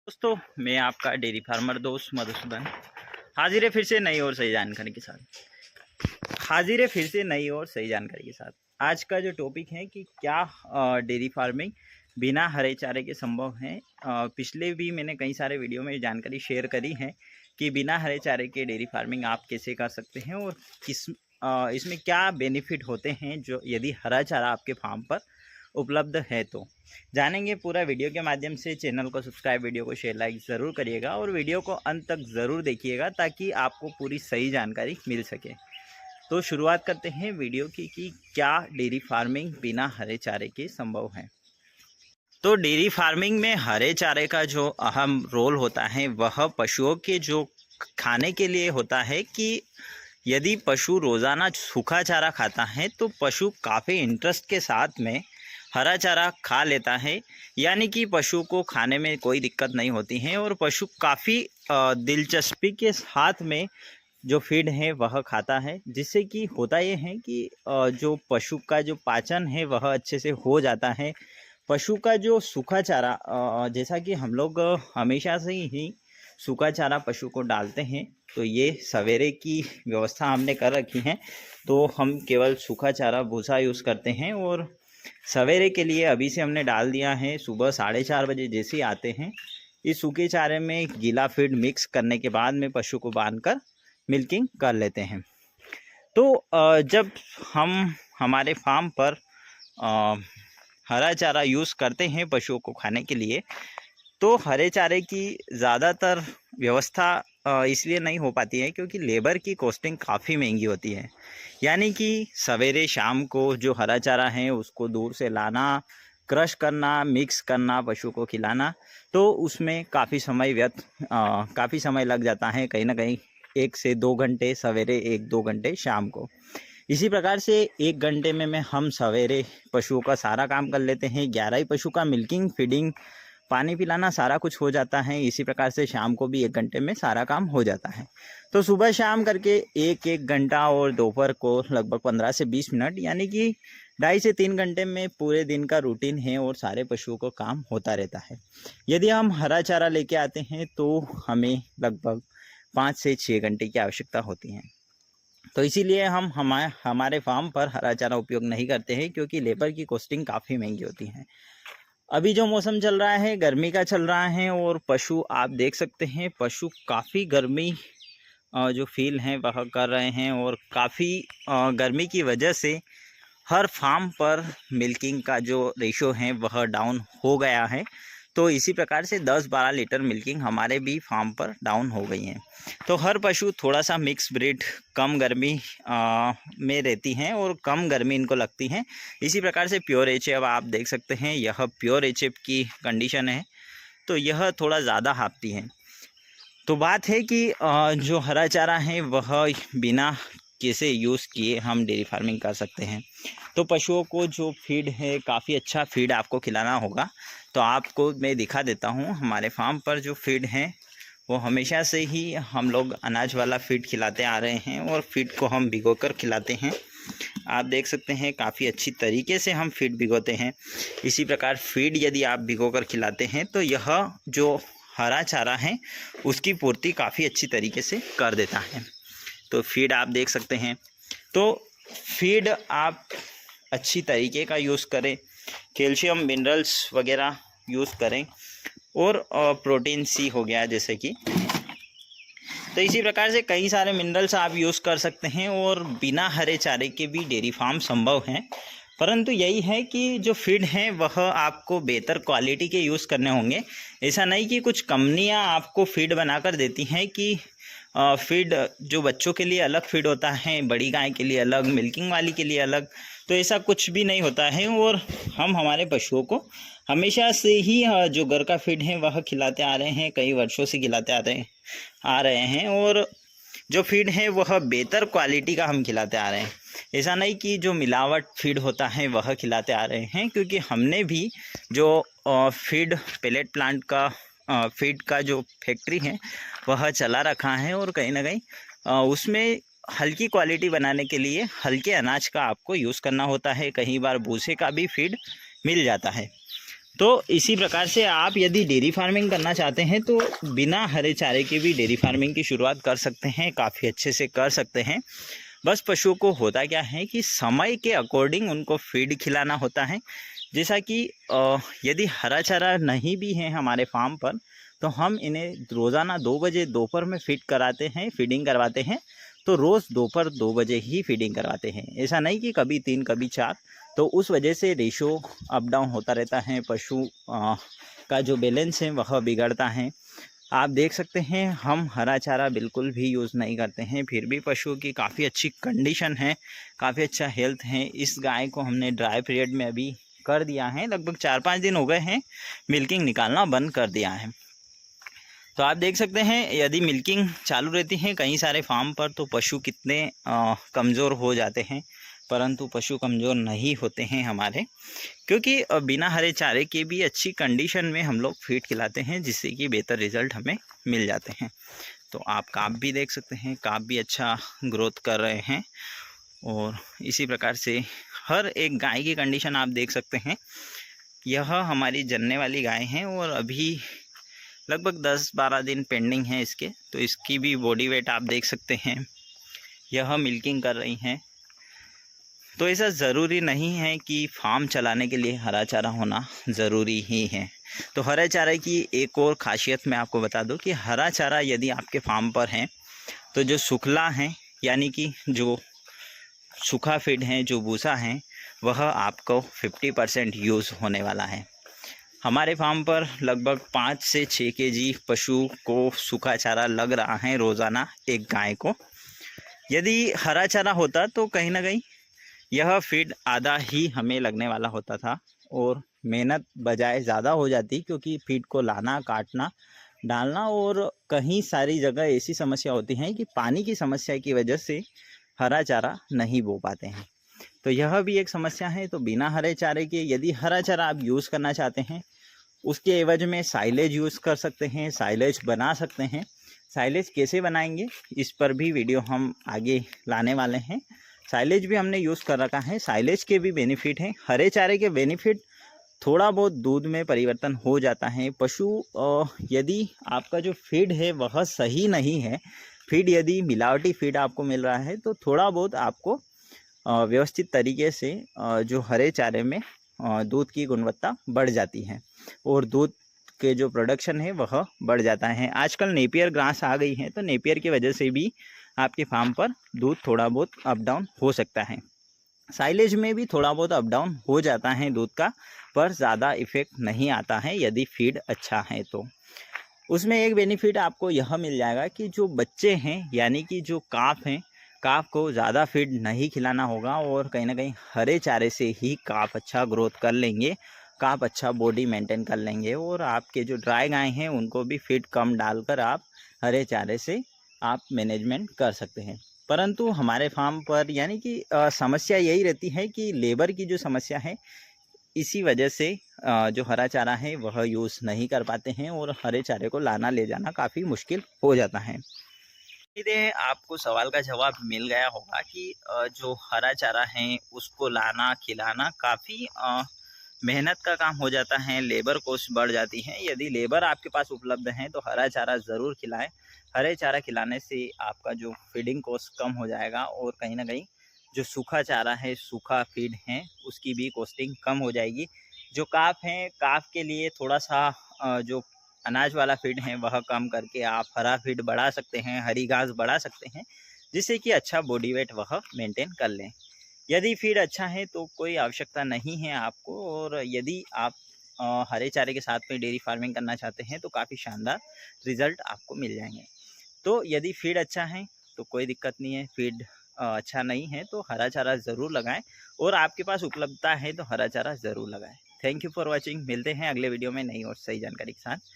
दोस्तों, मैं आपका डेयरी फार्मर दोस्त मधुसूदन हाजिर है फिर से नई और सही जानकारी के साथ। आज का जो टॉपिक है कि क्या डेयरी फार्मिंग बिना हरे चारे के संभव है। पिछले भी मैंने कई सारे वीडियो में जानकारी शेयर करी है कि बिना हरे चारे के डेयरी फार्मिंग आप कैसे कर सकते हैं और इसमें क्या बेनिफिट होते हैं जो यदि हरा चारा आपके फार्म पर उपलब्ध है। तो जानेंगे पूरा वीडियो के माध्यम से। चैनल को सब्सक्राइब, वीडियो को शेयर, लाइक ज़रूर करिएगा और वीडियो को अंत तक ज़रूर देखिएगा ताकि आपको पूरी सही जानकारी मिल सके। तो शुरुआत करते हैं वीडियो की कि क्या डेयरी फार्मिंग बिना हरे चारे के संभव है। तो डेयरी फार्मिंग में हरे चारे का जो अहम रोल होता है वह पशुओं के जो खाने के लिए होता है कि यदि पशु रोज़ाना सूखा चारा खाता है तो पशु काफ़ी इंटरेस्ट के साथ में हरा चारा खा लेता है, यानी कि पशु को खाने में कोई दिक्कत नहीं होती है और पशु काफ़ी दिलचस्पी के साथ में जो फीड है वह खाता है, जिससे कि होता ये है कि जो पशु का जो पाचन है वह अच्छे से हो जाता है। पशु का जो सूखा चारा जैसा कि हम लोग हमेशा से ही सूखा चारा पशु को डालते हैं, तो ये सवेरे की व्यवस्था हमने कर रखी है। तो हम केवल सूखा चारा भूसा यूज़ करते हैं और सवेरे के लिए अभी से हमने डाल दिया है। सुबह 4:30 बजे जैसे ही आते हैं, इस सूखे चारे में गीला फीड मिक्स करने के बाद में पशु को बांधकर मिल्किंग कर लेते हैं। तो जब हम हमारे फार्म पर हरा चारा यूज़ करते हैं पशुओं को खाने के लिए, तो हरे चारे की ज़्यादातर व्यवस्था इसलिए नहीं हो पाती है क्योंकि लेबर की कॉस्टिंग काफ़ी महंगी होती है। यानी कि सवेरे शाम को जो हरा चारा है उसको दूर से लाना, क्रश करना, मिक्स करना, पशु को खिलाना, तो उसमें काफ़ी समय लग जाता है। कहीं ना कहीं 1 से 2 घंटे सवेरे, 1-2 घंटे शाम को। इसी प्रकार से 1 घंटे में हम सवेरे पशुओं का सारा काम कर लेते हैं। 11 ही पशु का मिल्किंग, फीडिंग, पानी पिलाना सारा कुछ हो जाता है। इसी प्रकार से शाम को भी 1 घंटे में सारा काम हो जाता है। तो सुबह शाम करके 1-1 घंटा और दोपहर को लगभग 15 से 20 मिनट, यानी कि 2.5 से 3 घंटे में पूरे दिन का रूटीन है और सारे पशुओं को काम होता रहता है। यदि हम हरा चारा लेके आते हैं तो हमें लगभग 5 से 6 घंटे की आवश्यकता होती है। तो इसीलिए हम हमारे फार्म पर हरा चारा उपयोग नहीं करते हैं क्योंकि लेबर की कॉस्टिंग काफ़ी महंगी होती है। अभी जो मौसम चल रहा है गर्मी का चल रहा है और पशु आप देख सकते हैं, पशु काफ़ी गर्मी जो फील हैं वह कर रहे हैं और काफ़ी गर्मी की वजह से हर फार्म पर मिल्किंग का जो रेशो है वह डाउन हो गया है। तो इसी प्रकार से 10-12 लीटर मिल्किंग हमारे भी फार्म पर डाउन हो गई हैं। तो हर पशु थोड़ा सा मिक्स ब्रीड, कम गर्मी में रहती हैं और कम गर्मी इनको लगती हैं। इसी प्रकार से प्योर एचएफ आप देख सकते हैं, यह प्योर एचएफ की कंडीशन है, तो यह थोड़ा ज़्यादा हाफती है। तो बात है कि जो हरा चारा है वह बिना कैसे यूज़ किए हम डेयरी फार्मिंग कर सकते हैं। तो पशुओं को जो फीड है, काफ़ी अच्छा फीड आपको खिलाना होगा। तो आपको मैं दिखा देता हूँ, हमारे फार्म पर जो फीड है वो हमेशा से ही हम लोग अनाज वाला फीड खिलाते आ रहे हैं और फीड को हम भिगोकर खिलाते हैं। आप देख सकते हैं काफ़ी अच्छी तरीके से हम फीड भिगोते हैं। इसी प्रकार फीड यदि आप भिगोकर खिलाते हैं तो यह जो हरा चारा है उसकी पूर्ति काफ़ी अच्छी तरीके से कर देता है। तो फीड आप देख सकते हैं। तो फीड आप अच्छी तरीके का यूज़ करें, कैल्शियम, मिनरल्स वगैरह यूज़ करें और प्रोटीन सी हो गया जैसे कि। तो इसी प्रकार से कई सारे मिनरल्स आप यूज़ कर सकते हैं और बिना हरे चारे के भी डेयरी फार्म संभव हैं। परंतु यही है कि जो फीड हैं वह आपको बेहतर क्वालिटी के यूज़ करने होंगे। ऐसा नहीं कि कुछ कंपनियां आपको फीड बनाकर देती हैं कि फीड जो बच्चों के लिए अलग फीड होता है, बड़ी गाय के लिए अलग, मिल्किंग वाली के लिए अलग, तो ऐसा कुछ भी नहीं होता है। और हम हमारे पशुओं को हमेशा से ही जो घर का फीड है वह खिलाते आ रहे हैं, कई वर्षों से खिलाते आ रहे हैं और जो फीड है वह बेहतर क्वालिटी का हम खिलाते आ रहे हैं। ऐसा नहीं कि जो मिलावट फीड होता है वह खिलाते आ रहे हैं, क्योंकि हमने भी जो फीड पैलेट प्लांट का फीड का जो फैक्ट्री है वह चला रखा है और कहीं ना कहीं उसमें हल्की क्वालिटी बनाने के लिए हल्के अनाज का आपको यूज़ करना होता है। कई बार भूसे का भी फीड मिल जाता है। तो इसी प्रकार से आप यदि डेयरी फार्मिंग करना चाहते हैं तो बिना हरे चारे के भी डेयरी फार्मिंग की शुरुआत कर सकते हैं, काफ़ी अच्छे से कर सकते हैं। बस पशुओं को होता क्या है कि समय के अकॉर्डिंग उनको फीड खिलाना होता है। जैसा कि यदि हरा चारा नहीं भी है हमारे फार्म पर तो हम इन्हें रोज़ाना 2 बजे दोपहर में फीडिंग करवाते हैं। तो रोज़ दोपहर 2 बजे ही फीडिंग करवाते हैं, ऐसा नहीं कि कभी 3 कभी 4। तो उस वजह से रेशो अप डाउन होता रहता है, पशु का जो बैलेंस है वह बिगड़ता है। आप देख सकते हैं हम हरा चारा बिल्कुल भी यूज़ नहीं करते हैं, फिर भी पशुओं की काफ़ी अच्छी कंडीशन है, काफ़ी अच्छा हेल्थ है। इस गाय को हमने ड्राई पीरियड में अभी कर दिया है, लगभग 4-5 दिन हो गए हैं मिल्किंग निकालना बंद कर दिया है। तो आप देख सकते हैं यदि मिल्किंग चालू रहती है कई सारे फार्म पर तो पशु कितने कमज़ोर हो जाते हैं, परंतु पशु कमज़ोर नहीं होते हैं हमारे, क्योंकि बिना हरे चारे के भी अच्छी कंडीशन में हम लोग फीड खिलाते हैं, जिससे कि बेहतर रिज़ल्ट हमें मिल जाते हैं। तो आप काफ भी देख सकते हैं, काफ भी अच्छा ग्रोथ कर रहे हैं। और इसी प्रकार से हर एक गाय की कंडीशन आप देख सकते हैं। यह हमारी जनने वाली गाय है और अभी लगभग 10-12 दिन पेंडिंग है इसके, तो इसकी भी बॉडी वेट आप देख सकते हैं। यह मिल्किंग कर रही हैं। तो ऐसा ज़रूरी नहीं है कि फार्म चलाने के लिए हरा चारा होना ज़रूरी ही है। तो हरे चारे की एक और ख़ासियत मैं आपको बता दूं कि हरा चारा यदि आपके फार्म पर है तो जो सूखला है, यानी कि जो सूखा फीड है, जो भूसा है, वह आपको 50% यूज़ होने वाला है। हमारे फार्म पर लगभग 5 से 6 केजी पशु को सूखा चारा लग रहा है रोज़ाना एक गाय को। यदि हरा चारा होता तो कहीं ना कहीं यह फीड आधा ही हमें लगने वाला होता था और मेहनत बजाय ज़्यादा हो जाती, क्योंकि फीड को लाना, काटना, डालना और कहीं सारी जगह ऐसी समस्या होती है कि पानी की समस्या की वजह से हरा चारा नहीं बो पाते हैं। तो यह भी एक समस्या है। तो बिना हरे चारे के यदि हरा चारा आप यूज़ करना चाहते हैं, उसके एवज में साइलेज यूज़ कर सकते हैं, साइलेज बना सकते हैं। साइलेज कैसे बनाएंगे इस पर भी वीडियो हम आगे लाने वाले हैं। साइलेज भी हमने यूज़ कर रखा है। साइलेज के भी बेनिफिट हैं। हरे चारे के बेनिफिट थोड़ा बहुत दूध में परिवर्तन हो जाता है। पशु यदि आपका जो फीड है वह सही नहीं है, फीड यदि मिलावटी फीड आपको मिल रहा है तो थोड़ा बहुत आपको व्यवस्थित तरीके से जो हरे चारे में दूध की गुणवत्ता बढ़ जाती है और दूध के जो प्रोडक्शन है वह बढ़ जाता है। आजकल नेपियर ग्रास आ गई है, तो नेपियर की वजह से भी आपके फार्म पर दूध थोड़ा बहुत अप डाउन हो सकता है। साइलेज में भी थोड़ा बहुत अप डाउन हो जाता है दूध का, पर ज़्यादा इफेक्ट नहीं आता है यदि फीड अच्छा है तो। उसमें एक बेनिफिट आपको यह मिल जाएगा कि जो बच्चे हैं, यानी कि जो काफ हैं, काफ को ज़्यादा फीड नहीं खिलाना होगा और कहीं ना कहीं हरे चारे से ही काफ अच्छा ग्रोथ कर लेंगे, काफ अच्छा बॉडी मेंटेन कर लेंगे। और आपके जो ड्राई गाय हैं उनको भी फीड कम डालकर आप हरे चारे से आप मैनेजमेंट कर सकते हैं। परंतु हमारे फार्म पर यानी कि समस्या यही रहती है कि लेबर की जो समस्या है, इसी वजह से जो हरा चारा है वह यूज़ नहीं कर पाते हैं और हरे चारे को लाना ले जाना काफ़ी मुश्किल हो जाता है। उम्मीद है आपको सवाल का जवाब मिल गया होगा कि जो हरा चारा है उसको लाना खिलाना काफ़ी मेहनत का काम हो जाता है, लेबर कॉस्ट बढ़ जाती है। यदि लेबर आपके पास उपलब्ध है तो हरा चारा ज़रूर खिलाएं। हरे चारा खिलाने से आपका जो फीडिंग कॉस्ट कम हो जाएगा और कहीं ना कहीं जो सूखा चारा है, सूखा फीड है, उसकी भी कॉस्टिंग कम हो जाएगी। जो काफ हैं, काफ के लिए थोड़ा सा जो अनाज वाला फीड है वह कम करके आप हरा फीड बढ़ा सकते हैं, हरी घास बढ़ा सकते हैं, जिससे कि अच्छा बॉडी वेट वह मेंटेन कर लें। यदि फीड अच्छा है तो कोई आवश्यकता नहीं है आपको, और यदि आप हरे चारे के साथ में डेयरी फार्मिंग करना चाहते हैं तो काफ़ी शानदार रिजल्ट आपको मिल जाएंगे। तो यदि फीड अच्छा है तो कोई दिक्कत नहीं है, फीड अच्छा नहीं है तो हरा चारा ज़रूर लगाएं, और आपके पास उपलब्धता है तो हरा चारा ज़रूर लगाएं। Thank you for watching. मिलते हैं अगले वीडियो में नई और सही जानकारी के साथ।